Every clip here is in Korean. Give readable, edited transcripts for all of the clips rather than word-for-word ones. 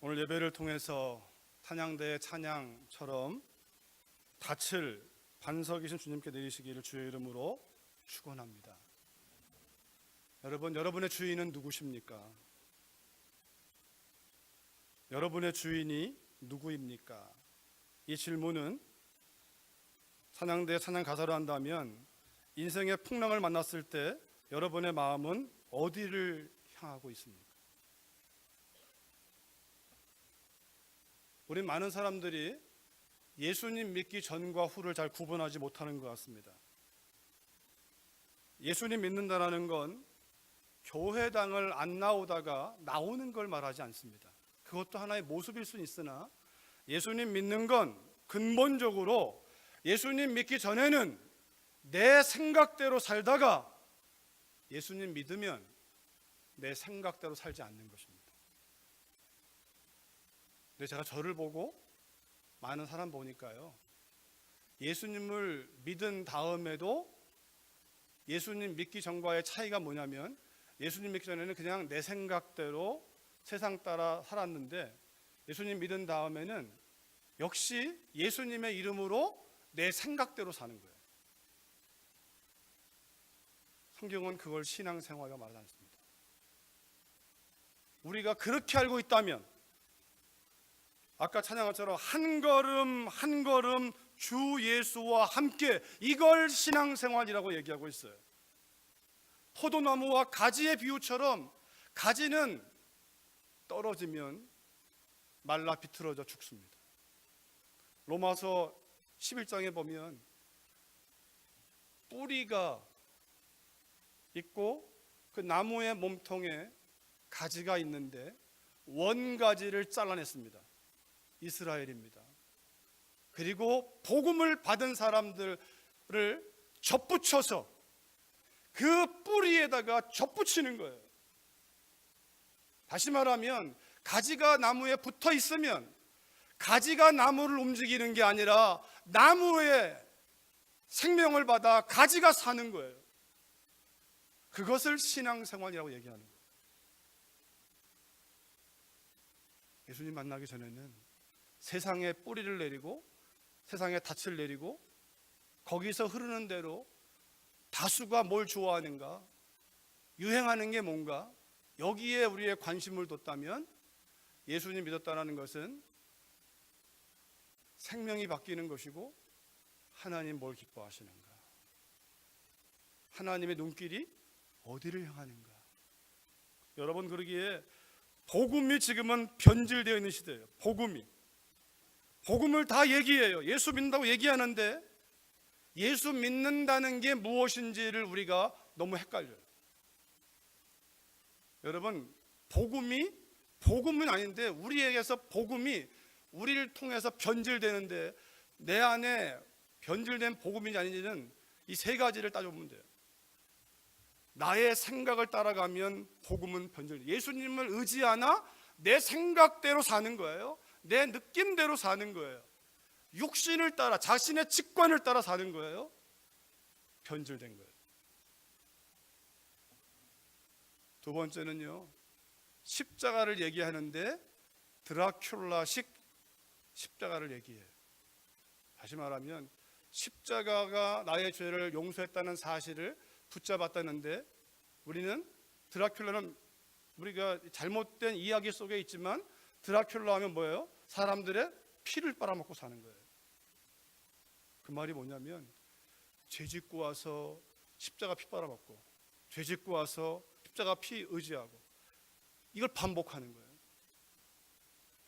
오늘 예배를 통해서 찬양대의 찬양처럼 닻을 반석이신 주님께 내리시기를 주의 이름으로 축원합니다. 여러분, 여러분의 주인은 누구십니까? 여러분의 주인이 누구입니까? 이 질문은 찬양대의 찬양 가사로 한다면 인생의 풍랑을 만났을 때 여러분의 마음은 어디를 향하고 있습니까? 우리 많은 사람들이 예수님 믿기 전과 후를 잘 구분하지 못하는 것 같습니다. 예수님 믿는다라는 건 교회당을 안 나오다가 나오는 걸 말하지 않습니다. 그것도 하나의 모습일 수는 있으나 예수님 믿는 건 근본적으로 예수님 믿기 전에는 내 생각대로 살다가 예수님 믿으면 내 생각대로 살지 않는 것입니다. 근데 제가 저를 보고 많은 사람 보니까요, 예수님을 믿은 다음에도 예수님 믿기 전과의 차이가 뭐냐면 예수님 믿기 전에는 그냥 내 생각대로 세상 따라 살았는데 예수님 믿은 다음에는 역시 예수님의 이름으로 내 생각대로 사는 거예요. 성경은 그걸 신앙생활이라고 말하지 않습니다. 우리가 그렇게 알고 있다면 아까 찬양처럼 한 걸음 한 걸음 주 예수와 함께, 이걸 신앙생활이라고 얘기하고 있어요. 포도나무와 가지의 비유처럼 가지는 떨어지면 말라 비틀어져 죽습니다. 로마서 11장에 보면 뿌리가 있고 그 나무의 몸통에 가지가 있는데 원가지를 잘라냈습니다. 이스라엘입니다. 그리고 복음을 받은 사람들을 접붙여서 그 뿌리에다가 접붙이는 거예요. 다시 말하면 가지가 나무에 붙어 있으면 가지가 나무를 움직이는 게 아니라 나무에 생명을 받아 가지가 사는 거예요. 그것을 신앙생활이라고 얘기하는 거예요. 예수님 만나기 전에는 세상에 뿌리를 내리고 세상에 닻을 내리고 거기서 흐르는 대로 다수가 뭘 좋아하는가, 유행하는 게 뭔가, 여기에 우리의 관심을 뒀다면 예수님 믿었다는 것은 생명이 바뀌는 것이고 하나님 뭘 기뻐하시는가, 하나님의 눈길이 어디를 향하는가. 여러분, 그러기에 복음이 지금은 변질되어 있는 시대예요. 복음을 다 얘기해요. 예수 믿는다고 얘기하는데 예수 믿는다는 게 무엇인지를 우리가 너무 헷갈려요. 여러분, 복음은 아닌데 우리에게서 복음이 우리를 통해서 변질되는데 내 안에 변질된 복음인지 아닌지는 이 세 가지를 따져보면 돼요. 나의 생각을 따라가면 복음은 변질. 예수님을 의지하나 내 생각대로 사는 거예요. 내 느낌대로 사는 거예요. 육신을 따라, 자신의 직관을 따라 사는 거예요. 변질된 거예요. 두 번째는요, 십자가를 얘기하는데 드라큘라식 십자가를 얘기해요. 다시 말하면 십자가가 나의 죄를 용서했다는 사실을 붙잡았다는데 우리는 드라큘라는 우리가 잘못된 이야기 속에 있지만 드라큘라 하면 뭐예요? 사람들의 피를 빨아먹고 사는 거예요. 그 말이 뭐냐면 죄 짓고 와서 십자가 피 빨아먹고, 죄 짓고 와서 십자가 피 의지하고, 이걸 반복하는 거예요.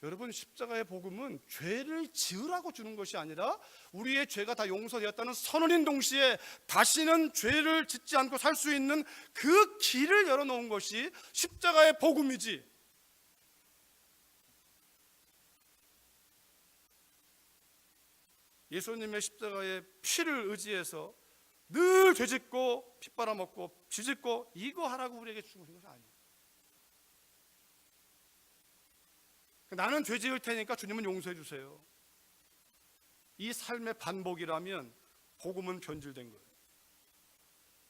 여러분, 십자가의 복음은 죄를 지으라고 주는 것이 아니라 우리의 죄가 다 용서되었다는 선언인 동시에 다시는 죄를 짓지 않고 살 수 있는 그 길을 열어놓은 것이 십자가의 복음이지. 예수님의 십자가의 피를 의지해서 늘 죄짓고 피 빨아먹고 쥐짓고 이거 하라고 우리에게 주신 것이 아니에요. 나는 죄 지을 테니까 주님은 용서해 주세요. 이 삶의 반복이라면 복음은 변질된 거예요.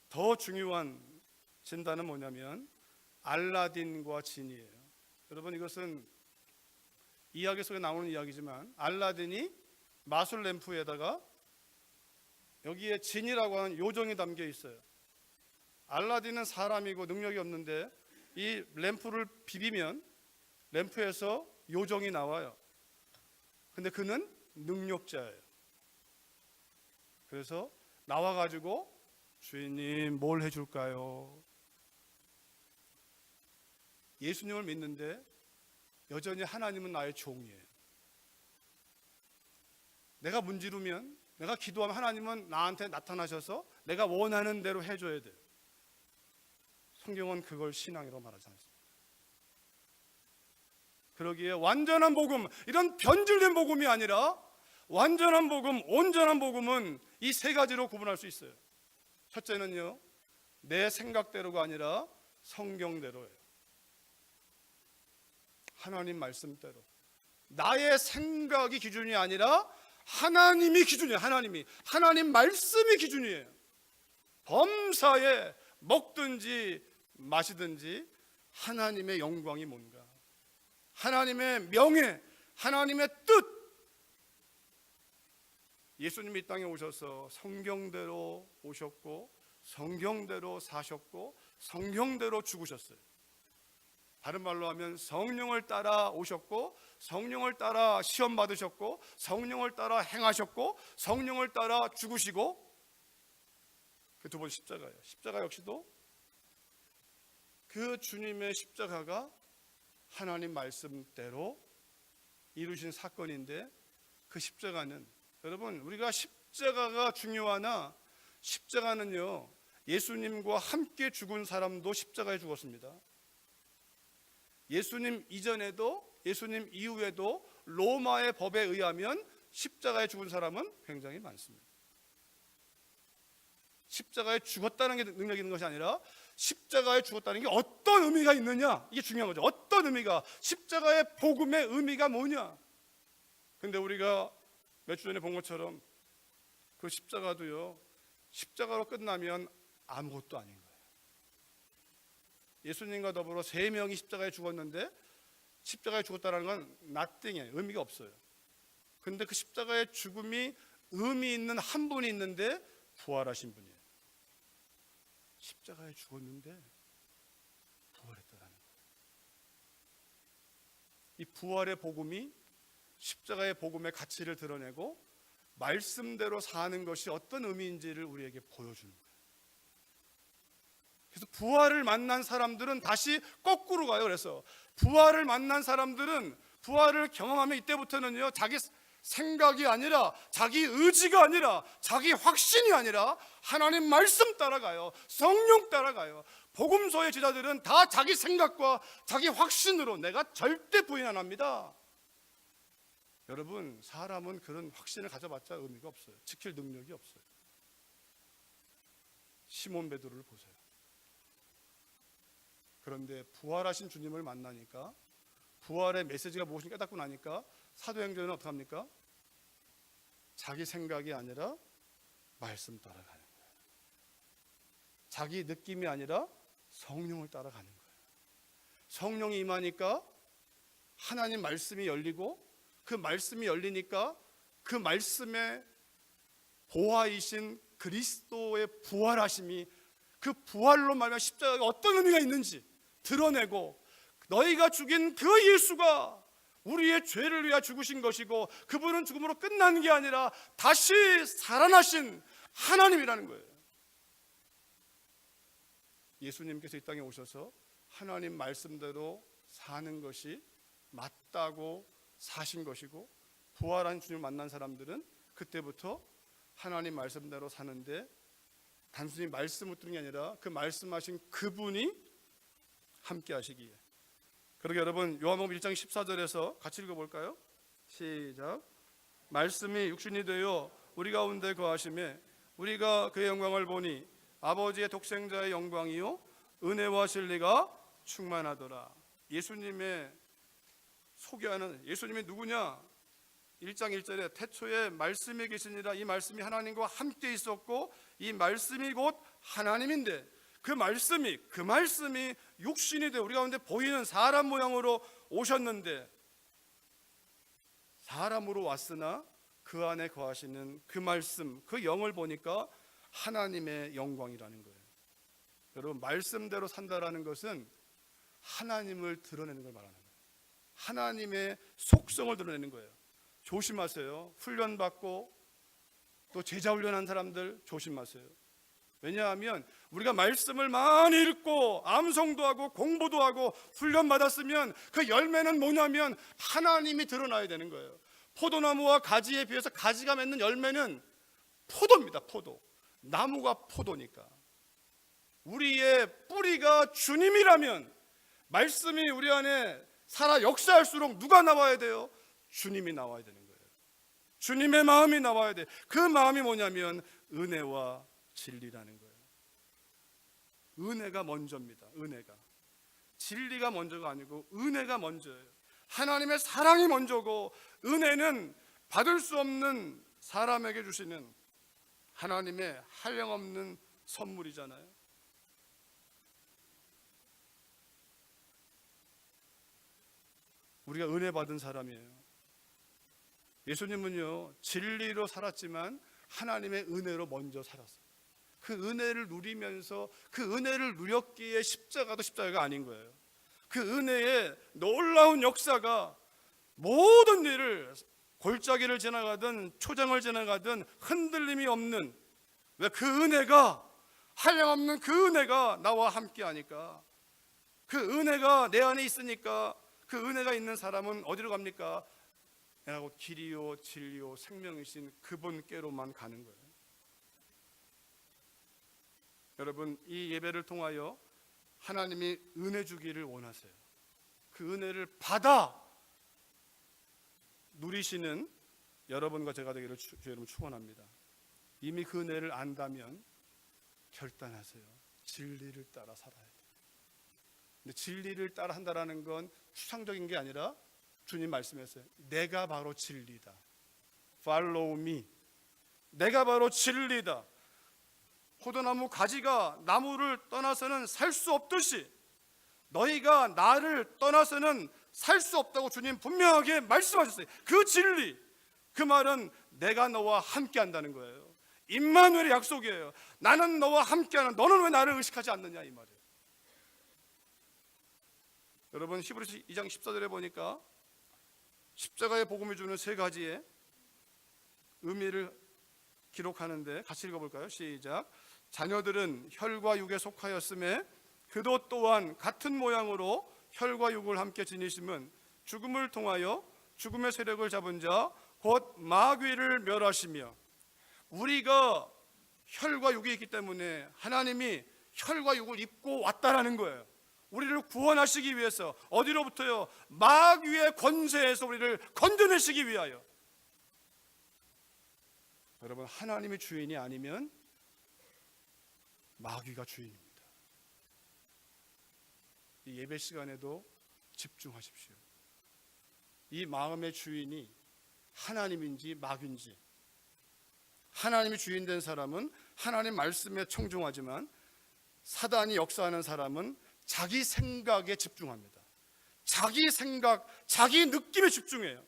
더 중요한 진단은 뭐냐면 알라딘과 진이에요. 여러분, 이것은 이야기 속에 나오는 이야기지만 알라딘이 마술 램프에다가 여기에 진이라고 하는 요정이 담겨 있어요. 알라딘은 사람이고 능력이 없는데 이 램프를 비비면 램프에서 요정이 나와요. 근데 그는 능력자예요. 그래서 나와가지고 주인님 뭘 해줄까요? 예수님을 믿는데 여전히 하나님은 나의 종이에요. 내가 문지르면, 내가 기도하면 하나님은 나한테 나타나셔서 내가 원하는 대로 해줘야 돼요. 성경은 그걸 신앙이라고 말하지 않습니다. 그러기에 완전한 복음, 이런 변질된 복음이 아니라 완전한 복음, 온전한 복음은 이 세 가지로 구분할 수 있어요. 첫째는요, 내 생각대로가 아니라 성경대로예요. 하나님 말씀대로. 나의 생각이 기준이 아니라 하나님이 기준이에요. 하나님 말씀이 기준이에요. 범사에 먹든지 마시든지 하나님의 영광이 뭔가, 하나님의 명예, 하나님의 뜻. 예수님이 이 땅에 오셔서 성경대로 오셨고 성경대로 사셨고 성경대로 죽으셨어요. 다른 말로 하면 성령을 따라 오셨고 성령을 따라 시험 받으셨고 성령을 따라 행하셨고 성령을 따라 죽으시고, 그 두 번 십자가예요. 십자가 역시도 그 주님의 십자가가 하나님 말씀대로 이루신 사건인데, 그 십자가는, 여러분, 우리가 십자가가 중요하나 십자가는요, 예수님과 함께 죽은 사람도 십자가에 죽었습니다. 예수님 이전에도 예수님 이후에도 로마의 법에 의하면 십자가에 죽은 사람은 굉장히 많습니다. 십자가에 죽었다는 게 능력이 있는 것이 아니라 십자가에 죽었다는 게 어떤 의미가 있느냐, 이게 중요한 거죠. 어떤 의미가, 십자가의 복음의 의미가 뭐냐. 근데 우리가 몇 주 전에 본 것처럼 그 십자가도요, 십자가로 끝나면 아무것도 아닌 거예요. 예수님과 더불어 3명이 십자가에 죽었는데 십자가에 죽었다는 건 nothing이에요. 의미가 없어요. 근데 그 십자가의 죽음이 의미 있는 한 분이 있는데 부활하신 분이에요. 십자가에 죽었는데 부활했다는 거예요. 이 부활의 복음이 십자가의 복음의 가치를 드러내고 말씀대로 사는 것이 어떤 의미인지를 우리에게 보여주는 거예요. 그래서 부활을 만난 사람들은 다시 거꾸로 가요. 그래서 부활을 만난 사람들은 부활을 경험하면 이때부터는요, 자기 생각이 아니라, 자기 의지가 아니라, 자기 확신이 아니라 하나님 말씀 따라가요. 성령 따라가요. 복음서의 제자들은 다 자기 생각과 자기 확신으로 내가 절대 부인 안 합니다. 여러분, 사람은 그런 확신을 가져봤자 의미가 없어요. 지킬 능력이 없어요. 시몬 베드로를 보세요. 그런데 부활하신 주님을 만나니까, 부활의 메시지가 무엇인지 깨닫고 나니까 사도행전은 어떻게 합니까? 자기 생각이 아니라 말씀 따라가는 거예요. 자기 느낌이 아니라 성령을 따라가는 거예요. 성령이 임하니까 하나님 말씀이 열리고, 그 말씀이 열리니까 그 말씀의 보화이신 그리스도의 부활하심이, 그 부활로 말하면 십자가가 어떤 의미가 있는지 드러내고, 너희가 죽인 그 예수가 우리의 죄를 위하여 죽으신 것이고 그분은 죽음으로 끝난 게 아니라 다시 살아나신 하나님이라는 거예요. 예수님께서 이 땅에 오셔서 하나님 말씀대로 사는 것이 맞다고 사신 것이고, 부활한 주님을 만난 사람들은 그때부터 하나님 말씀대로 사는데, 단순히 말씀을 듣는 게 아니라 그 말씀하신 그분이 함께 하시기에. 그러게 여러분, 요한복음 1장 14절에서 같이 읽어볼까요? 시작. 말씀이 육신이 되어 우리 가운데 거하심에 우리가 그의 영광을 보니 아버지의 독생자의 영광이요 은혜와 진리가 충만하더라. 예수님의 소개하는, 예수님이 누구냐? 1장 1절에 태초에 말씀이 계시니라. 이 말씀이 하나님과 함께 있었고 이 말씀이 곧 하나님인데, 그 말씀이 육신이 되어 우리 가운데 보이는 사람 모양으로 오셨는데, 사람으로 왔으나 그 안에 거하시는 그 말씀, 그 영을 보니까 하나님의 영광이라는 거예요. 여러분, 말씀대로 산다라는 것은 하나님을 드러내는 걸 말하는 거예요. 하나님의 속성을 드러내는 거예요. 조심하세요. 훈련받고 또 제자 훈련한 사람들 조심하세요. 왜냐하면 우리가 말씀을 많이 읽고 암송도 하고 공부도 하고 훈련받았으면 그 열매는 뭐냐면 하나님이 드러나야 되는 거예요. 포도나무와 가지에 비해서 가지가 맺는 열매는 포도입니다. 포도. 나무가 포도니까. 우리의 뿌리가 주님이라면 말씀이 우리 안에 살아 역사할수록 누가 나와야 돼요? 주님이 나와야 되는 거예요. 주님의 마음이 나와야 돼. 그 마음이 뭐냐면 은혜와 진리라는 거예요. 은혜가 먼저입니다. 은혜가. 진리가 먼저가 아니고 은혜가 먼저예요. 하나님의 사랑이 먼저고 은혜는 받을 수 없는 사람에게 주시는 하나님의 한량없는 선물이잖아요. 우리가 은혜 받은 사람이에요. 예수님은요, 진리로 살았지만 하나님의 은혜로 먼저 살았어요. 그 은혜를 누리면서 그 은혜를 누렸기에 십자가도 십자가가 아닌 거예요. 그 은혜의 놀라운 역사가 모든 일을 골짜기를 지나가든 초장을 지나가든 흔들림이 없는, 왜 그 은혜가 한량없는 그 은혜가 나와 함께 하니까, 그 은혜가 내 안에 있으니까 그 은혜가 있는 사람은 어디로 갑니까? 내가 곧 길이요 진리요 생명이신 그분께로만 가는 거예요. 여러분, 이 예배를 통하여 하나님이 은혜 주기를 원하세요. 그 은혜를 받아 누리시는 여러분과 제가 되기를 주의 이름으로 축원합니다. 이미 그 은혜를 안다면 결단하세요. 진리를 따라 살아야 돼요. 근데 진리를 따라 한다라는 건 추상적인 게 아니라 주님 말씀했어요. 내가 바로 진리다. Follow me. 내가 바로 진리다. 포도나무 가지가 나무를 떠나서는 살 수 없듯이 너희가 나를 떠나서는 살 수 없다고 주님 분명하게 말씀하셨어요. 그 진리, 그 말은 내가 너와 함께 한다는 거예요. 임마누엘의 약속이에요. 나는 너와 함께하는, 너는 왜 나를 의식하지 않느냐, 이 말이에요. 여러분, 히브리서 2장 14절에 보니까 십자가의 복음이 주는 세 가지의 의미를 기록하는데 같이 읽어볼까요? 시작. 자녀들은 혈과 육에 속하였음에 그도 또한 같은 모양으로 혈과 육을 함께 지니심은 죽음을 통하여 죽음의 세력을 잡은 자 곧 마귀를 멸하시며, 우리가 혈과 육이 있기 때문에 하나님이 혈과 육을 입고 왔다라는 거예요. 우리를 구원하시기 위해서. 어디로부터요? 마귀의 권세에서 우리를 건져내시기 위하여. 여러분, 하나님이 주인이 아니면 마귀가 주인입니다. 이 예배 시간에도 집중하십시오. 이 마음의 주인이 하나님인지 마귀인지. 하나님이 주인 된 사람은 하나님 말씀에 청중하지만 사단이 역사하는 사람은 자기 생각에 집중합니다. 자기 생각, 자기 느낌에 집중해요.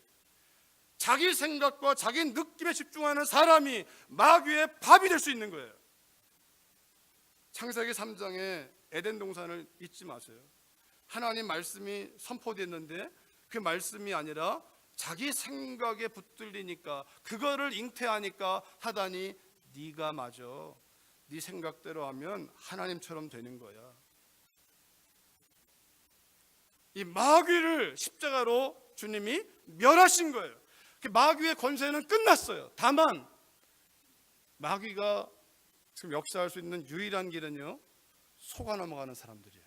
자기 생각과 자기 느낌에 집중하는 사람이 마귀의 밥이 될 수 있는 거예요. 창세기 3장에 에덴 동산을 잊지 마세요. 하나님 말씀이 선포됐는데 그 말씀이 아니라 자기 생각에 붙들리니까, 그거를 잉태하니까 사단이 네가 맞아, 네 생각대로 하면 하나님처럼 되는 거야. 이 마귀를 십자가로 주님이 멸하신 거예요. 마귀의 권세는 끝났어요. 다만 마귀가 지금 역사할 수 있는 유일한 길은요, 속아 넘어가는 사람들이에요.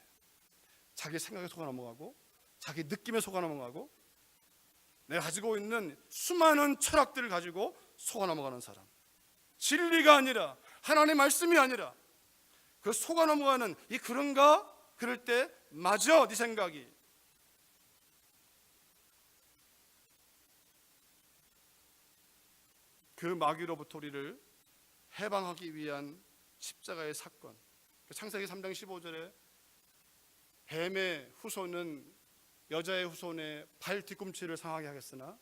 자기 생각에 속아 넘어가고 자기 느낌에 속아 넘어가고 내가 가지고 있는 수많은 철학들을 가지고 속아 넘어가는 사람. 진리가 아니라, 하나님의 말씀이 아니라 그 속아 넘어가는 이, 그런가? 그럴 때 맞아, 네 생각이. 그 마귀로부터 우리를 해방하기 위한 십자가의 사건. 창세기 3장 15절에 뱀의 후손은 여자의 후손의 발 뒤꿈치를 상하게 하겠으나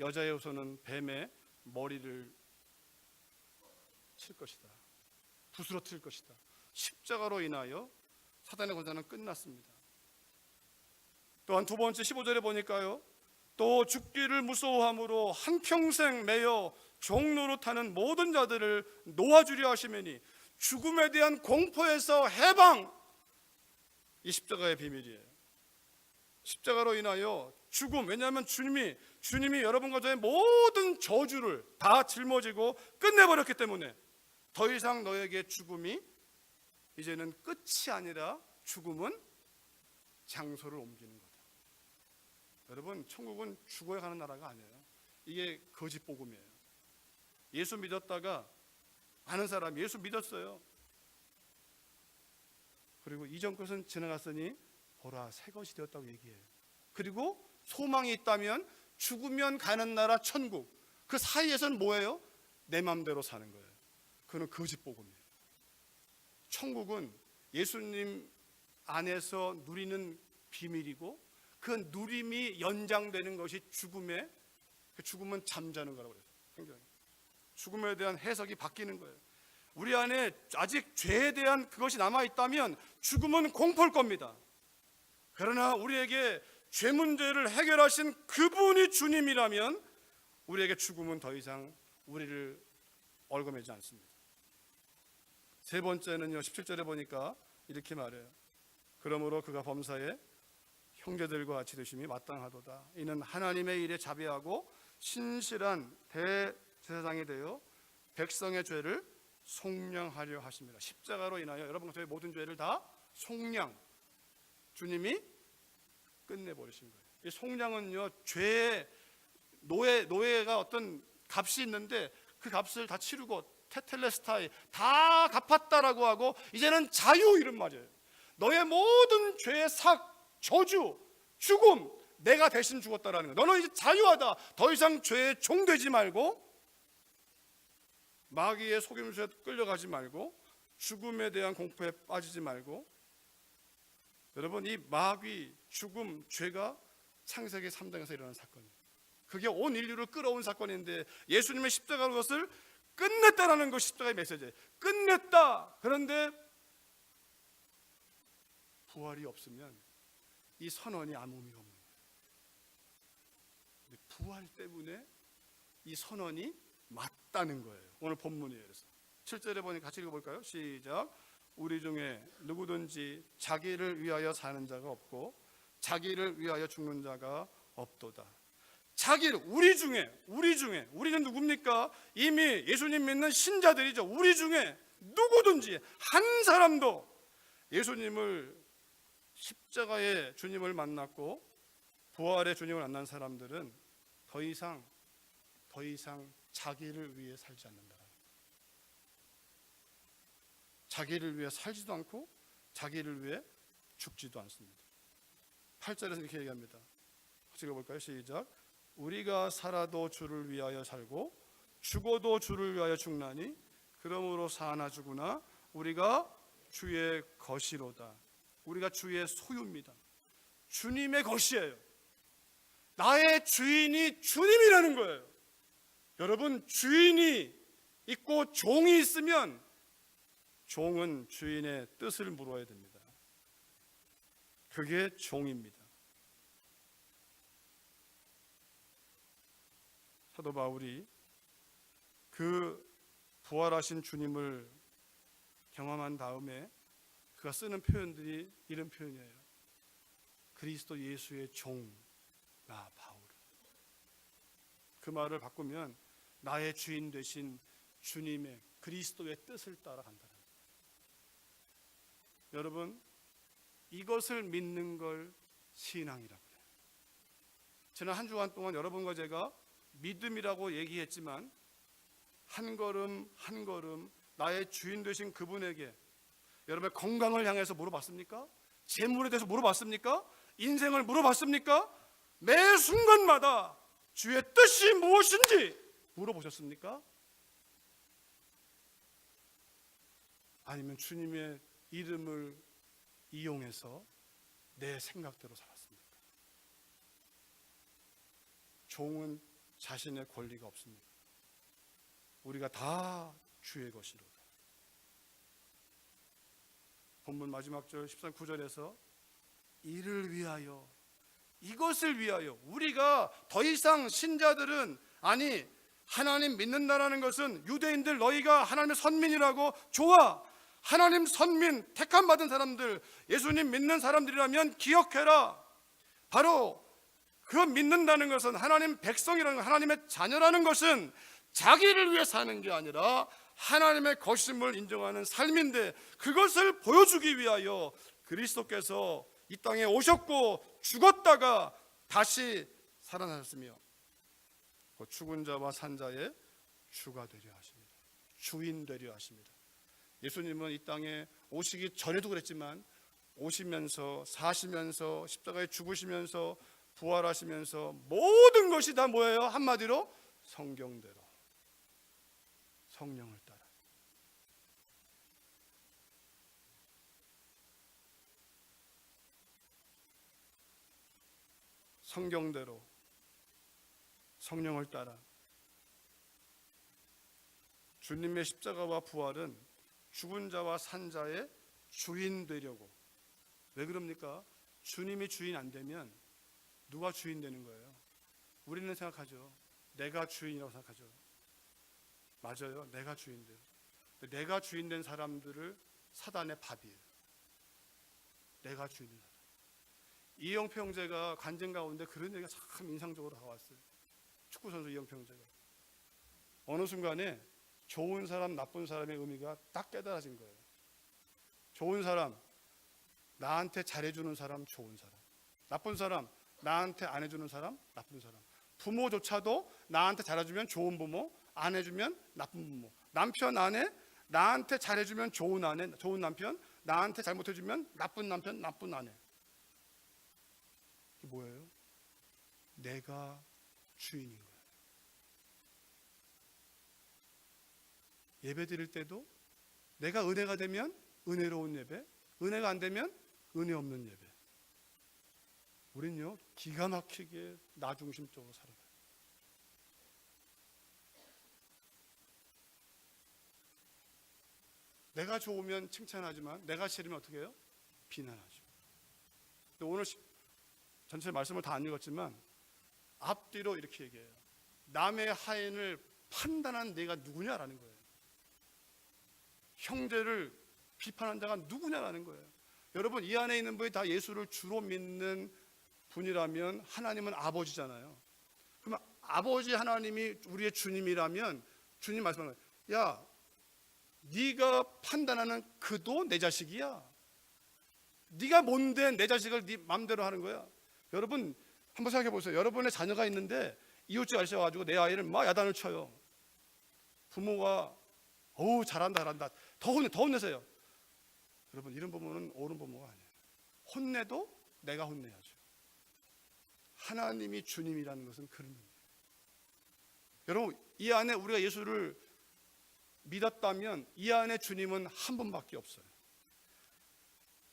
여자의 후손은 뱀의 머리를 칠 것이다. 부스러뜨릴 것이다. 십자가로 인하여 사단의 권세는 끝났습니다. 또한 두 번째 15절에 보니까요, 또 죽기를 무서워함으로 한평생 매여 종노릇하는 모든 자들을 놓아주려 하시매니 죽음에 대한 공포에서 해방, 이 십자가의 비밀이에요. 십자가로 인하여 죽음, 왜냐하면 주님이 여러분과 저의 모든 저주를 다 짊어지고 끝내버렸기 때문에 더 이상 너에게 죽음이 이제는 끝이 아니라 죽음은 장소를 옮기는 거다. 여러분, 천국은 죽어야 가는 나라가 아니에요. 이게 거짓 복음이에요. 예수 믿었다가 아는 사람이 예수 믿었어요. 그리고 이전 것은 지나갔으니 보라 새 것이 되었다고 얘기해요. 그리고 소망이 있다면 죽으면 가는 나라 천국, 그 사이에서는 뭐예요? 내 맘대로 사는 거예요. 그건 거짓 복음이에요. 천국은 예수님 안에서 누리는 비밀이고 그 누림이 연장되는 것이 죽음의, 그 죽음은 잠자는 거라고 그래요. 성경에 죽음에 대한 해석이 바뀌는 거예요. 우리 안에 아직 죄에 대한 그것이 남아있다면 죽음은 공포일 겁니다. 그러나 우리에게 죄 문제를 해결하신 그분이 주님이라면 우리에게 죽음은 더 이상 우리를 얽어매지 않습니다. 세 번째는요, 17절에 보니까 이렇게 말해요. 그러므로 그가 범사에 형제들과 같이 되심이 마땅하도다. 이는 하나님의 일에 자비하고 신실한 대제사장이 되어 백성의 죄를 속량하려 하십니다. 십자가로 인하여 여러분과 저의 모든 죄를 다 속량, 주님이 끝내버리신 거예요. 이 속량은요, 죄의 노예가 어떤 값이 있는데 그 값을 다 치르고 테텔레스타이 다 갚았다라고 하고 이제는 자유, 이런 말이에요. 너의 모든 죄의 삭, 저주, 죽음, 내가 대신 죽었다라는 거예요. 너는 이제 자유하다. 더 이상 죄의 종 되지 말고 마귀의 속임수에 끌려가지 말고 죽음에 대한 공포에 빠지지 말고. 여러분, 이 마귀, 죽음, 죄가 창세기 3장에서 일어난 사건이에요. 그게 온 인류를 끌어온 사건인데 예수님의 십자가로 그것을 끝냈다라는 것이 십자가의 메시지예요. 끝냈다. 그런데 부활이 없으면 이 선언이 아무 의미가 없는 거예요. 부활 때문에 이 선언이 맞다는 거예요. 오늘 본문이에요. 그래서 7절에 보니까 같이 읽어볼까요? 시작. 우리 중에 누구든지 자기를 위하여 사는 자가 없고 자기를 위하여 죽는 자가 없도다. 자기를, 우리 중에 우리는 누굽니까? 이미 예수님 믿는 신자들이죠. 우리 중에 누구든지 한 사람도 예수님을, 십자가의 주님을 만났고 부활의 주님을 만난 사람들은 더 이상 자기를 위해 살지 않는다. 자기를 위해 살지도 않고 자기를 위해 죽지도 않습니다. 8절에서 이렇게 얘기합니다. 같이 읽어볼까요? 시작. 우리가 살아도 주를 위하여 살고 죽어도 주를 위하여 죽나니 그러므로 사나 죽으나 우리가 주의 것이로다. 우리가 주의 소유입니다. 주님의 것이에요. 나의 주인이 주님이라는 거예요. 여러분, 주인이 있고 종이 있으면 종은 주인의 뜻을 물어야 됩니다. 그게 종입니다. 사도 바울이 그 부활하신 주님을 경험한 다음에 그가 쓰는 표현들이 이런 표현이에요. 그리스도 예수의 종, 나 바울. 그 말을 바꾸면 나의 주인 되신 주님의, 그리스도의 뜻을 따라간다는 거예요. 여러분, 이것을 믿는 걸 신앙이라고 해요. 지난 한 주간 동안 여러분과 제가 믿음이라고 얘기했지만 한 걸음 한 걸음 나의 주인 되신 그분에게 여러분의 건강을 향해서 물어봤습니까? 재물에 대해서 물어봤습니까? 인생을 물어봤습니까? 매 순간마다 주의 뜻이 무엇인지 물어보셨습니까? 아니면 주님의 이름을 이용해서 내 생각대로 살았습니까? 종은 자신의 권리가 없습니다. 우리가 다 주의 것이로다. 본문 마지막 절 13-9절에서 이를 위하여, 이것을 위하여, 우리가 더 이상 신자들은, 아니 하나님 믿는다라는 것은 유대인들 너희가 하나님의 선민이라고, 좋아, 하나님 선민 택함 받은 사람들, 예수님 믿는 사람들이라면 기억해라. 바로 그 믿는다는 것은, 하나님 백성이라는 것, 하나님의 자녀라는 것은 자기를 위해 사는 게 아니라 하나님의 것임을 인정하는 삶인데, 그것을 보여주기 위하여 그리스도께서 이 땅에 오셨고 죽었다가 다시 살아나셨으며 죽은 자와 산 자의 주가 되려 하십니다. 주인 되려 하십니다. 예수님은 이 땅에 오시기 전에도 그랬지만 오시면서, 사시면서, 십자가에 죽으시면서, 부활하시면서 모든 것이 다 뭐예요? 한마디로 성경대로, 성령을 따라. 성경대로, 성령을 따라. 주님의 십자가와 부활은 죽은 자와 산 자의 주인 되려고. 왜 그럽니까? 주님이 주인 안 되면 누가 주인 되는 거예요? 우리는 생각하죠. 내가 주인이라고 생각하죠. 맞아요. 내가 주인 돼요. 내가 주인 된 사람들을 사단의 밥이에요. 내가 주인 된 사람. 이영표 형제가 간증 가운데 그런 얘기가 참 인상적으로 다가왔어요. 축구선수 이영표 형제가 어느 순간에 좋은 사람, 나쁜 사람의 의미가 딱 깨달아진 거예요. 좋은 사람, 나한테 잘해주는 사람, 좋은 사람. 나쁜 사람, 나한테 안 해주는 사람, 나쁜 사람. 부모조차도 나한테 잘해주면 좋은 부모, 안 해주면 나쁜 부모. 남편, 아내, 나한테 잘해주면 좋은 아내, 좋은 남편, 나한테 잘못해주면 나쁜 남편, 나쁜 아내. 이게 뭐예요? 내가 주인인 거예요. 예배 드릴 때도 내가 은혜가 되면 은혜로운 예배, 은혜가 안 되면 은혜 없는 예배. 우린요 기가 막히게 나 중심적으로 살아가요. 내가 좋으면 칭찬하지만 내가 싫으면 어떻게 해요? 비난하죠. 오늘 전체 말씀을 다 안 읽었지만 앞뒤로 이렇게 얘기해요. 남의 하인을 판단한 내가 누구냐라는 거예요. 형제를 비판한 자가 누구냐라는 거예요. 여러분, 이 안에 있는 분이 다 예수를 주로 믿는 분이라면 하나님은 아버지잖아요. 그럼 아버지 하나님이 우리의 주님이라면 주님 말씀하는 거예요. 야, 네가 판단하는 그도 내 자식이야. 네가 뭔데 내 자식을 네 마음대로 하는 거야. 여러분 한번 생각해 보세요. 여러분의 자녀가 있는데 이웃집 아저씨가 내 아이를 막 야단을 쳐요. 부모가 어우 잘한다 더 혼내세요. 여러분, 이런 부모는 옳은 부모가 아니에요. 혼내도 내가 혼내야죠. 하나님이 주님이라는 것은 그런 의미예요. 여러분, 이 안에 우리가 예수를 믿었다면 이 안에 주님은 한 분밖에 없어요.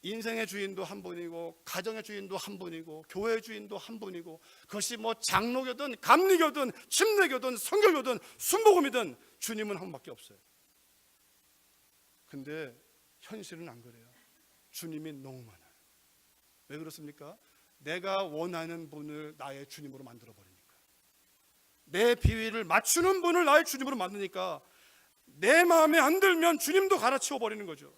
인생의 주인도 한 분이고, 가정의 주인도 한 분이고, 교회의 주인도 한 분이고, 그것이 뭐 장로교든 감리교든 침례교든 성결교든 순복음이든 주님은 한 분밖에 없어요. 근데 현실은 안 그래요. 주님이 너무 많아요. 왜 그렇습니까? 내가 원하는 분을 나의 주님으로 만들어 버리니까. 내 비위를 맞추는 분을 나의 주님으로 만드니까 내 마음에 안 들면 주님도 갈아치워 버리는 거죠.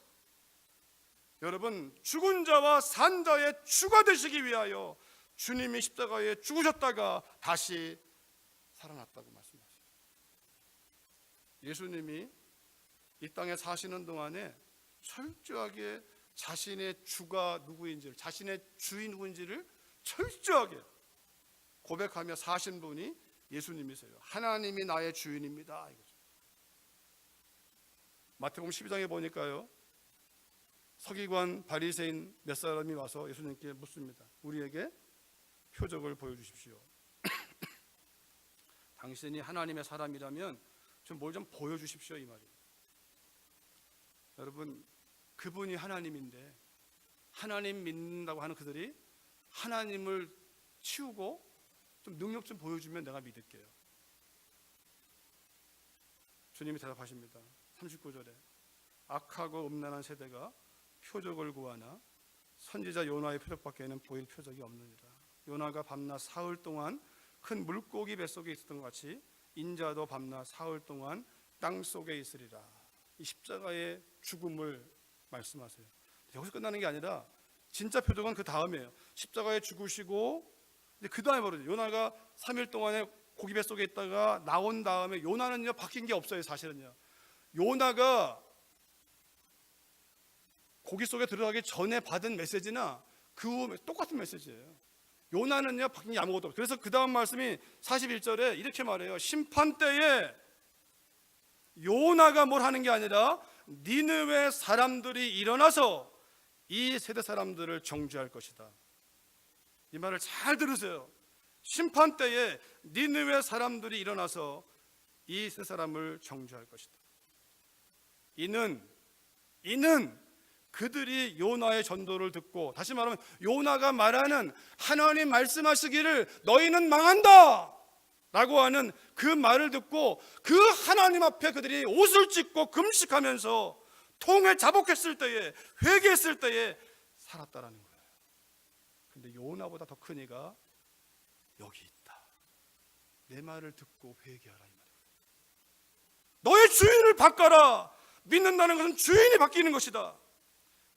여러분, 죽은 자와 산 자의 주가 되시기 위하여 주님이 십자가에 죽으셨다가 다시 살아났다고 말씀하세요. 예수님이 이 땅에 사시는 동안에 철저하게 자신의 주가 누구인지를, 자신의 주인 누구인지를 철저하게 고백하며 사신 분이 예수님이세요. 하나님이 나의 주인입니다, 이거죠. 마태복음 12장에 보니까요, 서기관 바리새인 몇 사람이 와서 예수님께 묻습니다. 우리에게 표적을 보여주십시오. 당신이 하나님의 사람이라면 좀 뭘 좀 보여주십시오, 이 말이에요. 여러분, 그분이 하나님인데 하나님 믿는다고 하는 그들이 하나님을 치우고 좀 능력 좀 보여주면 내가 믿을게요. 주님이 대답하십니다. 39절에 악하고 음란한 세대가 표적을 구하나 선지자 요나의 표적밖에는 보일 표적이 없느니라. 요나가 밤낮 사흘 동안 큰 물고기 뱃속에 있었던 것 같이 인자도 밤낮 사흘 동안 땅속에 있으리라. 이 십자가의 죽음을 말씀하세요. 여기서 끝나는 게 아니라 진짜 표적은 그 다음이에요. 십자가에 죽으시고 그 다음에 바로 요나가 3일 동안에 고기 뱃속에 있다가 나온 다음에 요나는요 바뀐 게 없어요. 사실은요 요나가 고기 속에 들어가기 전에 받은 메시지나 그 후에 똑같은 메시지예요. 요나는요 바뀐 게 아무것도 없어요. 그래서 그 다음 말씀이 41절에 이렇게 말해요. 심판 때에 요나가 뭘 하는 게 아니라 니느웨 사람들이 일어나서 이 세대 사람들을 정죄할 것이다. 이 말을 잘 들으세요. 심판 때에 니느웨 사람들이 일어나서 이 세대 사람을 정죄할 것이다. 이는 그들이 요나의 전도를 듣고, 다시 말하면 요나가 말하는 하나님 말씀하시기를 너희는 망한다 라고 하는 그 말을 듣고 그 하나님 앞에 그들이 옷을 찢고 금식하면서 통에 자복했을 때에, 회개했을 때에 살았다라는 거예요. 근데 요나보다 더 큰 이가 여기 있다. 내 말을 듣고 회개하라 이 말이에요. 너의 주인을 바꿔라. 믿는다는 것은 주인이 바뀌는 것이다.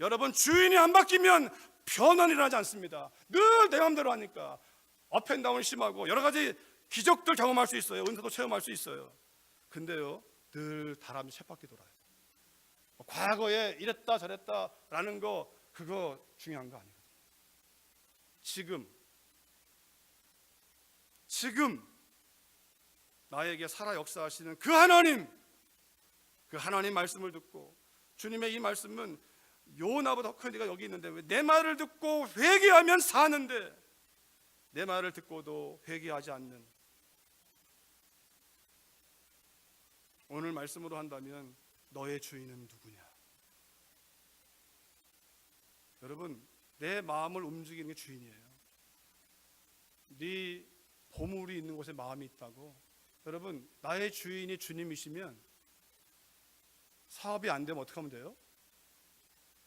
여러분, 주인이 안 바뀌면 변화는 일어나지 않습니다. 늘 내 마음대로 하니까 업앤다운이 심하고 여러 가지 기적들 경험할 수 있어요. 은사도 체험할 수 있어요. 근데요 늘 다람쥐 쳇바퀴 돌아요. 과거에 이랬다 저랬다라는 거 그거 중요한 거 아니거든요. 지금 나에게 살아 역사하시는 그 하나님 말씀을 듣고, 주님의 이 말씀은 요나보다 큰 이가 여기 있는데 왜 내 말을 듣고 회개하면 사는데 내 말을 듣고도 회개하지 않는, 오늘 말씀으로 한다면 너의 주인은 누구냐? 여러분, 내 마음을 움직이는 게 주인이에요. 네 보물이 있는 곳에 마음이 있다고. 여러분, 나의 주인이 주님이시면 사업이 안 되면 어떻게 하면 돼요?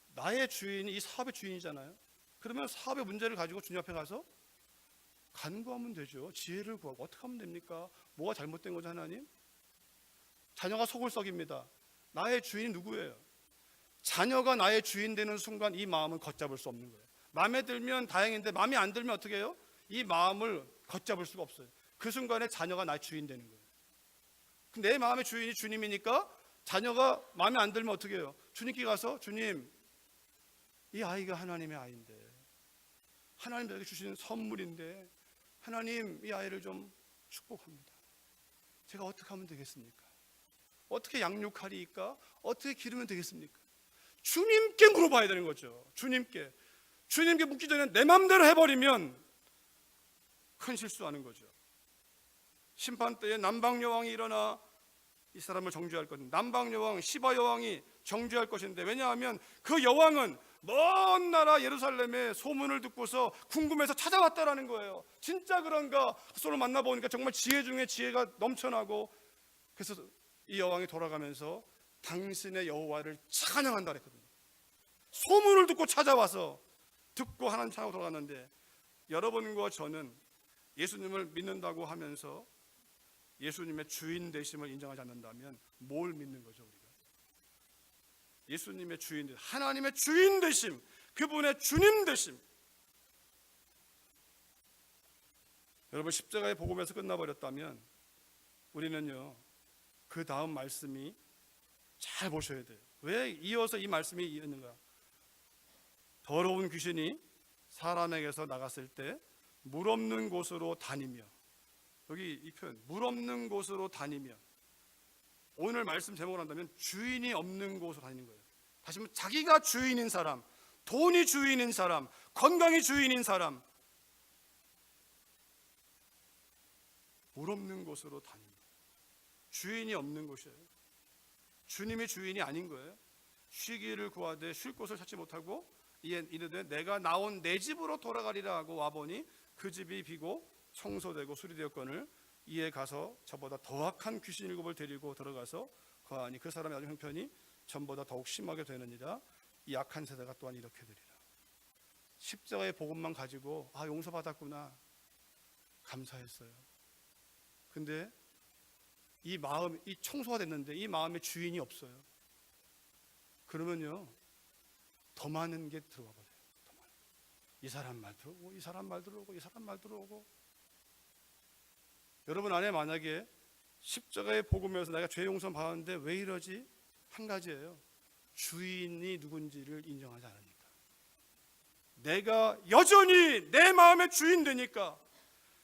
나의 주인이 이 사업의 주인이잖아요. 그러면 사업의 문제를 가지고 주님 앞에 가서 간구하면 되죠. 지혜를 구하고. 어떻게 하면 됩니까? 뭐가 잘못된 거죠, 하나님? 자녀가 속을 썩입니다. 나의 주인이 누구예요? 자녀가 나의 주인 되는 순간 이 마음은 걷잡을 수 없는 거예요. 마음에 들면 다행인데 마음에 안 들면 어떻게 해요? 이 마음을 걷잡을 수가 없어요. 그 순간에 자녀가 나의 주인 되는 거예요. 근데 내 마음의 주인이 주님이니까 자녀가 마음에 안 들면 어떻게 해요? 주님께 가서, 주님, 이 아이가 하나님의 아이인데, 하나님 저에게 주신 선물인데 하나님 이 아이를 좀 축복합니다. 제가 어떻게 하면 되겠습니까? 어떻게 양육하리이까? 어떻게 기르면 되겠습니까? 주님께 물어봐야 되는 거죠. 주님께 묻기 전에 내 마음대로 해버리면 큰 실수하는 거죠. 심판 때에 남방 여왕이 일어나 이 사람을 정죄할 것인데, 남방 여왕 시바 여왕이 정죄할 것인데, 왜냐하면 그 여왕은 먼 나라 예루살렘에 소문을 듣고서 궁금해서 찾아왔다라는 거예요. 진짜 그런가? 그 소를 만나보니까 정말 지혜 중에 지혜가 넘쳐나고, 그래서 이 여왕이 돌아가면서 당신의 여호와를 찬양한다 그랬거든요. 소문을 듣고 찾아와서 듣고 하나님 찬양하고 돌아갔는데, 여러분과 저는 예수님을 믿는다고 하면서 예수님의 주인 되심을 인정하지 않는다면 뭘 믿는 거죠? 우리가 예수님의 주인 되심, 하나님의 주인 되심, 그분의 주님 되심. 여러분, 십자가의 복음에서 끝나버렸다면 우리는요 그 다음 말씀이 잘 보셔야 돼요. 왜 이어서 이 말씀이 있는가? 더러운 귀신이 사람에게서 나갔을 때 물 없는 곳으로 다니며, 여기 이 표현 물 없는 곳으로 다니며, 오늘 말씀 제목을 한다면 주인이 없는 곳으로 다니는 거예요. 다시 말하면 자기가 주인인 사람, 돈이 주인인 사람, 건강이 주인인 사람, 물 없는 곳으로 다니며, 주인이 없는 곳이에요. 주님이 주인이 아닌 거예요. 쉬기를 구하되 쉴 곳을 찾지 못하고 이르되 내가 나온 내 집으로 돌아가리라 하고 와보니 그 집이 비고 청소되고 수리되었거늘 이에 가서 저보다 더 악한 귀신 7을 데리고 들어가서 거하니 그 사람의 아주 형편이 전보다 더욱 심하게 되느니라. 이 악한 세대가 또한 이렇게 되리라. 십자가의 복음만 가지고 용서받았구나 감사했어요. 근데 이 마음, 이 청소가 됐는데 이 마음에 주인이 없어요. 그러면요 더 많은 게 들어와 버려요. 더 많은. 이 사람 말 들어오고 이 사람 말 들어오고 이 사람 말 들어오고. 여러분 안에 만약에 십자가의 복음에서 내가 죄 용서 받았는데 왜 이러지? 한 가지예요. 주인이 누군지를 인정하지 않으니까. 내가 여전히 내 마음의 주인 되니까.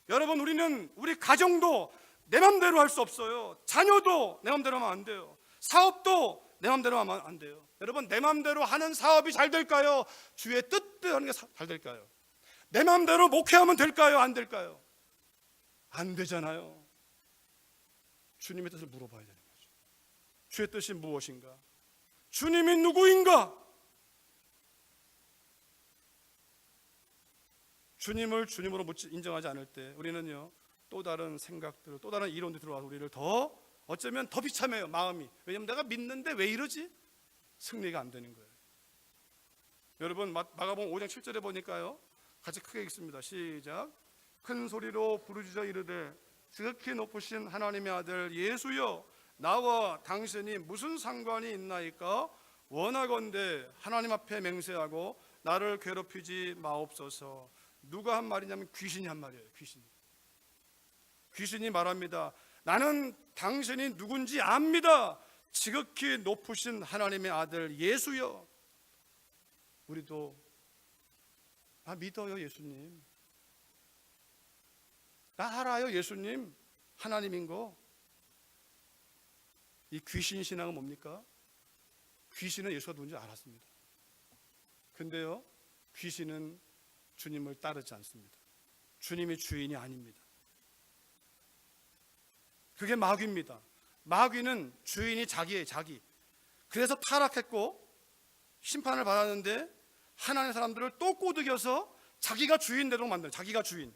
여러분 우리 가정도 내 맘대로 할 수 없어요. 자녀도 내 맘대로 하면 안 돼요. 사업도 내 맘대로 하면 안 돼요. 여러분 내 맘대로 하는 사업이 잘 될까요? 주의 뜻대로 하는 게 잘 될까요? 내 맘대로 목회하면 될까요? 안 될까요? 안 되잖아요. 주님의 뜻을 물어봐야 되는 거죠. 주의 뜻이 무엇인가? 주님이 누구인가? 주님을 주님으로 인정하지 않을 때 우리는요 또 다른 생각들, 또 다른 이론들이 들어와서 우리를 더 어쩌면 더 비참해요 마음이. 왜냐하면 내가 믿는데 왜 이러지? 승리가 안 되는 거예요. 여러분 마가복음 5장 7절에 보니까요 같이 크게 읽습니다. 시작. 큰 소리로 부르짖어 이르되 지극히 높으신 하나님의 아들 예수여 나와 당신이 무슨 상관이 있나이까? 원하건대 하나님 앞에 맹세하고 나를 괴롭히지 마옵소서. 누가 한 말이냐면 귀신이 한 말이에요. 귀신이 말합니다. 나는 당신이 누군지 압니다. 지극히 높으신 하나님의 아들 예수여. 우리도 믿어요 예수님. 나 알아요 예수님 하나님인 거. 이 귀신 신앙은 뭡니까? 귀신은 예수가 누군지 알았습니다. 근데요 귀신은 주님을 따르지 않습니다. 주님이 주인이 아닙니다. 그게 마귀입니다. 마귀는 주인이 자기예요. 자기. 그래서 타락했고 심판을 받았는데 하나님의 사람들을 또 꼬드겨서 자기가 주인 되도록 만들어요. 자기가 주인.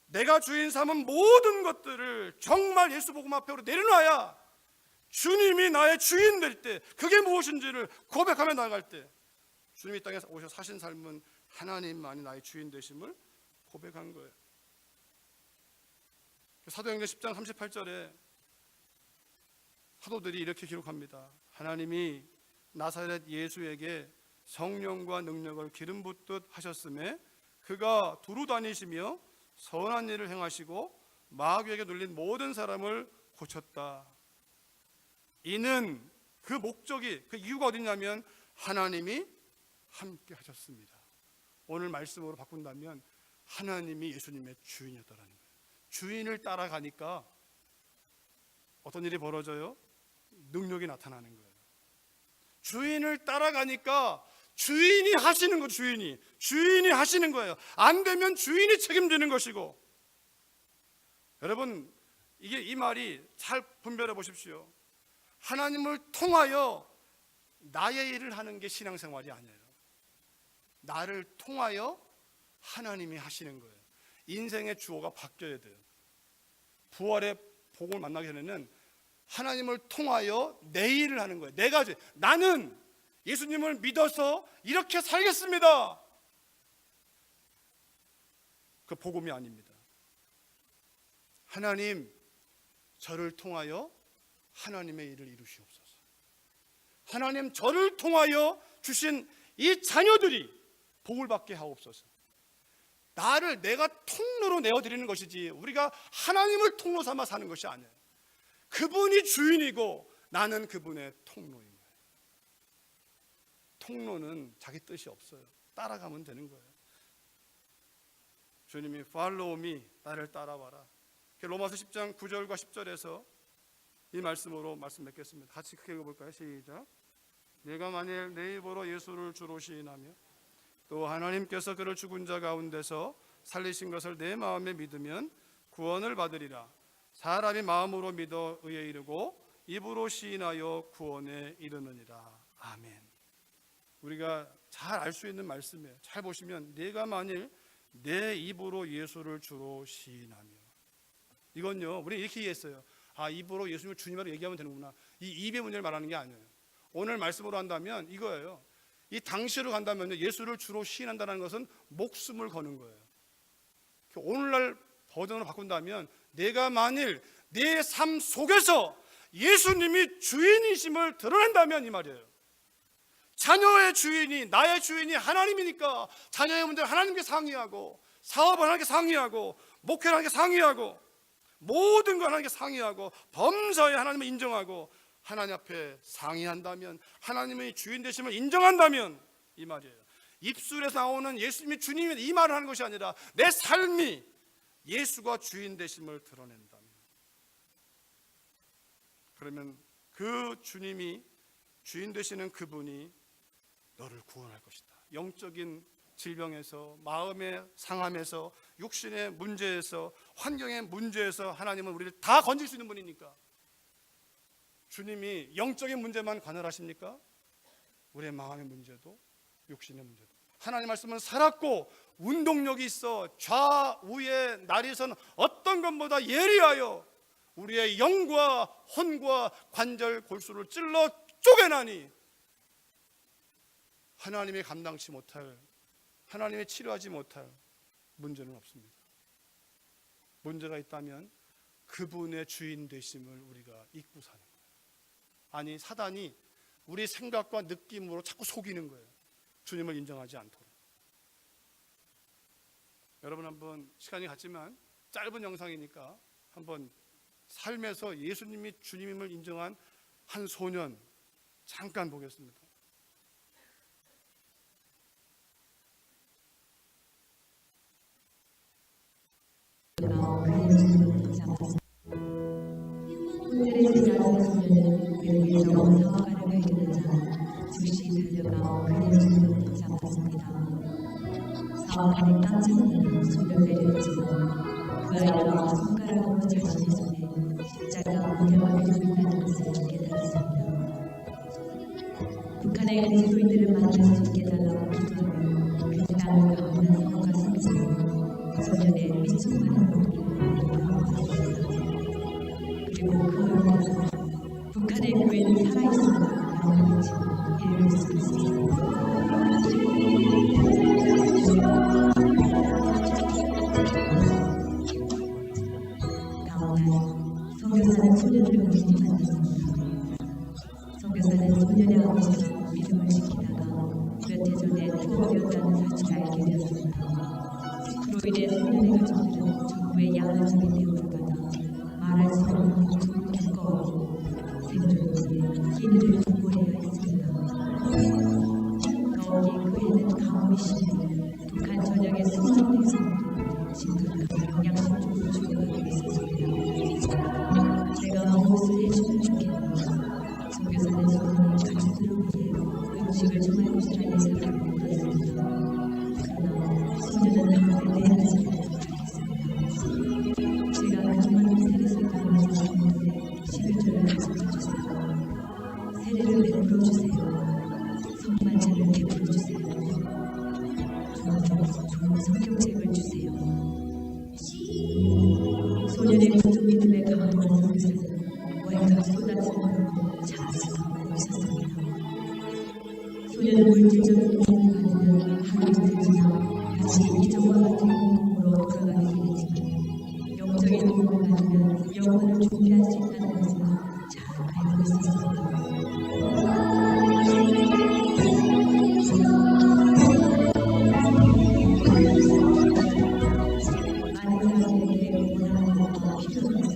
내가 주인 삼은 모든 것들을 정말 예수 복음 앞으로 내려놔야 주님이 나의 주인 될 때, 그게 무엇인지를 고백하며 나아갈 때 주님이 이 땅에 오셔 사신 삶은 하나님만이 나의 주인 되심을 고백한 거예요. 사도행전 10장 38절에 사도들이 이렇게 기록합니다. 하나님이 나사렛 예수에게 성령과 능력을 기름 붓듯 하셨음에 그가 두루 다니시며 선한 일을 행하시고 마귀에게 눌린 모든 사람을 고쳤다. 이는 그 목적이, 그 이유가 어디냐면 하나님이 함께 하셨습니다. 오늘 말씀으로 바꾼다면 하나님이 예수님의 주인이었다라는 거예요. 주인을 따라가니까 어떤 일이 벌어져요? 능력이 나타나는 거예요. 주인을 따라가니까 주인이 하시는 거, 주인이 하시는 거예요. 안 되면 주인이 책임지는 것이고. 여러분 이 말이 잘 분별해 보십시오. 하나님을 통하여 나의 일을 하는 게 신앙생활이 아니에요. 나를 통하여 하나님이 하시는 거예요. 인생의 주어가 바뀌어야 돼요. 부활의 복을 만나기 전에는 하나님을 통하여 내 일을 하는 거예요. 나는 예수님을 믿어서 이렇게 살겠습니다. 그 복음이 아닙니다. 하나님, 저를 통하여 하나님의 일을 이루시옵소서. 하나님, 저를 통하여 주신 이 자녀들이 복을 받게 하옵소서. 나를 내가 통로로 내어드리는 것이지 우리가 하나님을 통로 삼아 사는 것이 아니에요. 그분이 주인이고 나는 그분의 통로인 거예요. 통로는 자기 뜻이 없어요. 따라가면 되는 거예요. 주님이 follow me, 나를 따라와라. 로마서 10장 9절과 10절에서 이 말씀으로 말씀 맺겠습니다. 같이 크게 읽어볼까요? 시작. 내가 만일 내 입으로 예수를 주로 시인하며 또 하나님께서 그를 죽은 자 가운데서 살리신 것을 내 마음에 믿으면 구원을 받으리라. 사람이 마음으로 믿어 의에 이르고 입으로 시인하여 구원에 이르느니라. 아멘. 우리가 잘 알 수 있는 말씀이에요. 잘 보시면 내가 만일 내 입으로 예수를 주로 시인하며, 이건요, 우리 이렇게 이해했어요. 아, 입으로 예수님을 주님으로 얘기하면 되는구나. 이 입의 문제를 말하는 게 아니에요. 오늘 말씀으로 한다면 이거예요. 이 당시로 간다면 예수를 주로 시인한다는 것은 목숨을 거는 거예요. 오늘날 버전으로 바꾼다면 내가 만일 내 삶 속에서 예수님이 주인이심을 드러낸다면 이 말이에요. 자녀의 주인이, 나의 주인이 하나님이니까 자녀의 문제를 하나님께 상의하고, 사업을 하나님께 상의하고, 목회를 하나님께 상의하고, 모든 걸 하나님께 상의하고, 범사에 하나님을 인정하고, 하나님 앞에 상의한다면, 하나님의 주인 되심을 인정한다면 이 말이에요. 입술에서 나오는 예수님이 주님이 이 말을 하는 것이 아니라 내 삶이 예수가 주인 되심을 드러낸다면, 그러면 그 주님이 주인 되시는 그분이 너를 구원할 것이다. 영적인 질병에서, 마음의 상함에서, 육신의 문제에서, 환경의 문제에서 하나님은 우리를 다 건질 수 있는 분이니까. 주님이 영적인 문제만 관할하십니까? 우리의 마음의 문제도, 육신의 문제도. 하나님 말씀은 살았고 운동력이 있어 좌우의 날에서는 어떤 것보다 예리하여 우리의 영과 혼과 관절 골수를 찔러 쪼개나니 하나님이 감당치 못할, 하나님이 치료하지 못할 문제는 없습니다. 문제가 있다면 그분의 주인 되심을 우리가 잊고 사는 거예요. 아니, 사단이 우리 생각과 느낌으로 자꾸 속이는 거예요. 주님을 인정하지 않도록. 여러분, 한번 시간이 갔지만 짧은 영상이니까 한번 삶에서 예수님이 주님임을 인정한 한 소년 잠깐 보겠습니다. 호텔에서 자는 소년은 외국에서 사화가를 발견하자 즉시 달려가 그의 손을 붙잡았습니다. 사화가는 깜짝 놀라 손을 내렸지만 그 아이가 손가락으로 자신의 손에 십자가 문양을 들고 있다는 것을 깨달았습니다. 북한의 그리스도인들을 만날 수 있게 달라고 기도하며 그 땅을 가보는 사화가 속에서 소년의 민속만한 목소리를 들어보았습니다. 그리고 그 얼굴에서 북한의 교회는 살아있음을 외치고 읽을 수 있었습니다. 다음날 선교사는 소년을 우연히 만났습니다. 선교사는 소년의 아버지가 믿음을 지키다가 몇 해 전에 투옥되었다는 사실을 알게 되었습니다. 그로 인해 소년의 가족들은 정부의 양아적인 대우를 받아 말할 수 없는 고통을 겪어오고 생존을 위해 끼니를 두고해야 했습니다. 더욱이 그 해는 가뭄이 심해 북한 전역의 수많은 백성들이 심각한 영양실조로 죽어가고 있었습니다. 제가 무엇을 해주면 좋겠나. 선교사는 소년이 가족들을 위해 음식을 정할 곳을 알린 사람을 물었습니다. 그러나 소년은 답을 내야지 못하겠습니다. 제가 그동안 세례 설교를 했었는데 11조를 가져다 주세요. 세례를 베풀어 주세요. 성만찬을 베풀어 주세요. 좋은 성경책을 주세요. 소년의 구주 믿음에 감동한 선교사는 월급 쏟아지는 자수성을 오셨습니다. 소년은 물질적인 도움을 받으면 하루 이틀 지나 다시 이전과 같은 공동으로 돌아가게 되겠지만 영적인 도움을 받으면 영혼을 준비할 수 있다는 것을 잘 알고 있었습니다. 많은 사람들에게 원하는 것과 필요한 것은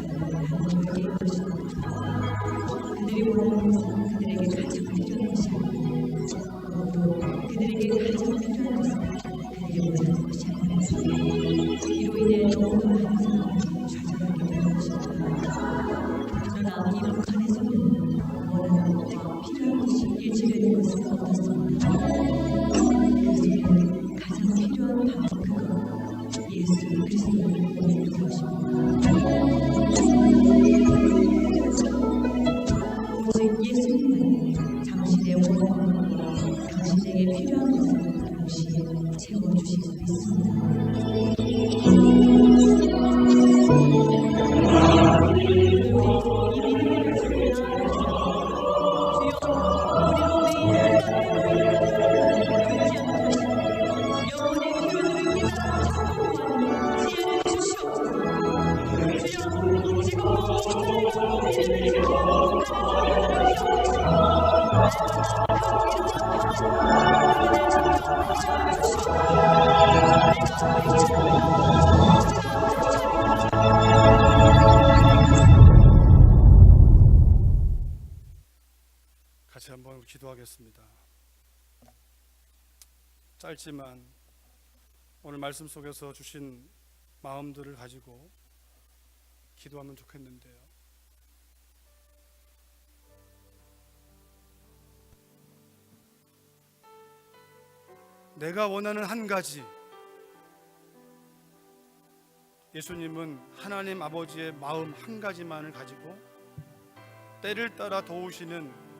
저는 하나님께 것이다. 그들이 원하는 것은 그들에게 가장 필요한 것이 아니고 또 그들에게 가장 필요한 것은 그들이 원하는 것이 아닙니다. 이로 인해 너무도 많은 사람들이 좌절하게 되는 것입니다. 그러나 이 북한의 소년은 원하는 것과 필요한 것이 일치되는 것은 어떻습니까? 그 소년은 가장 필요한 바로 그것, 예수 그리스도를 믿는 것입니다. 오직 예수님만이 당신의 원하는 것과 당신에게 필요한 것을 동시에 채워주실 수 있습니다. 기도하겠습니다. 짧지만 오늘 말씀 속에서 주신 마음들을 가지고 기도하면 좋겠는데요. 내가 원하는 한 가지, 예수님은 하나님 아버지의 마음 한 가지만을 가지고 때를 따라 도우시는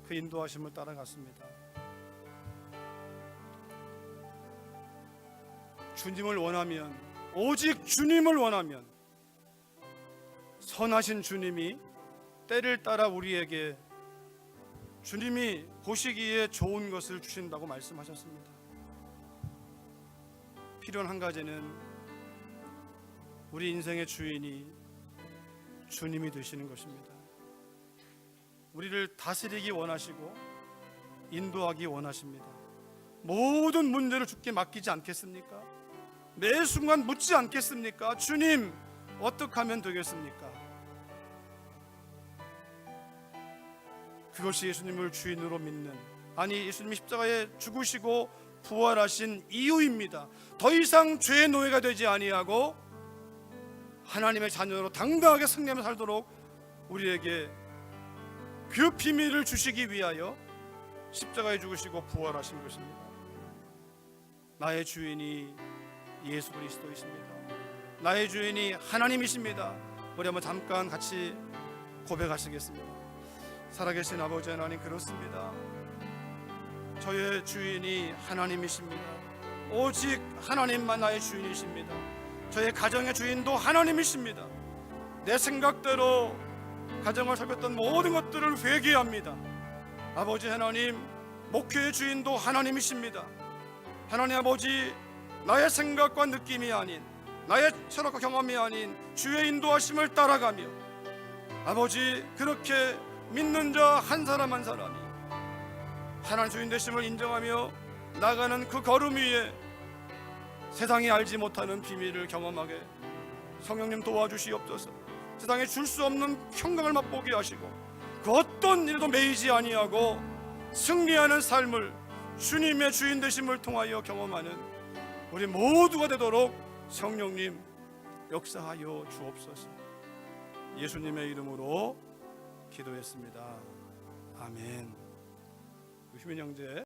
그 인도하심을 따라갔습니다. 주님을 원하면, 오직 주님을 원하면 선하신 주님이 때를 따라 우리에게 주님이 보시기에 좋은 것을 주신다고 말씀하셨습니다. 필요한 한 가지는 우리 인생의 주인이 주님이 되시는 것입니다. 우리를 다스리기 원하시고 인도하기 원하십니다. 모든 문제를 주께 맡기지 않겠습니까? 매 순간 묻지 않겠습니까? 주님, 어떻게 하면 되겠습니까? 그것이 예수님을 주인으로 믿는, 아니 예수님이 십자가에 죽으시고 부활하신 이유입니다. 더 이상 죄의 노예가 되지 아니하고 하나님의 자녀로 당당하게 승리하며 살도록 우리에게 그 비밀을 주시기 위하여 십자가에 죽으시고 부활하신 것입니다. 나의 주인이 예수 그리스도이십니다. 나의 주인이 하나님이십니다. 우리 한번 잠깐 같이 고백하시겠습니다. 살아계신 아버지 하나님, 그렇습니다. 저의 주인이 하나님이십니다. 오직 하나님만 나의 주인이십니다. 저의 가정의 주인도 하나님이십니다. 내 생각대로 가정을 살폈던 모든 것들을 회개합니다. 아버지 하나님, 목회의 주인도 하나님이십니다. 하나님 아버지, 나의 생각과 느낌이 아닌, 나의 철학과 경험이 아닌 주의 인도하심을 따라가며 아버지, 그렇게 믿는 자 한 사람 한 사람이 하나님 주인 되심을 인정하며 나가는 그 걸음 위에 세상이 알지 못하는 비밀을 경험하게 성령님 도와주시옵소서. 세상에 줄 수 없는 평강을 맛보게 하시고 그 어떤 일도 매이지 아니하고 승리하는 삶을 주님의 주인 되심을 통하여 경험하는 우리 모두가 되도록 성령님 역사하여 주옵소서. 예수님의 이름으로 기도했습니다. 아멘. 휴민 형제.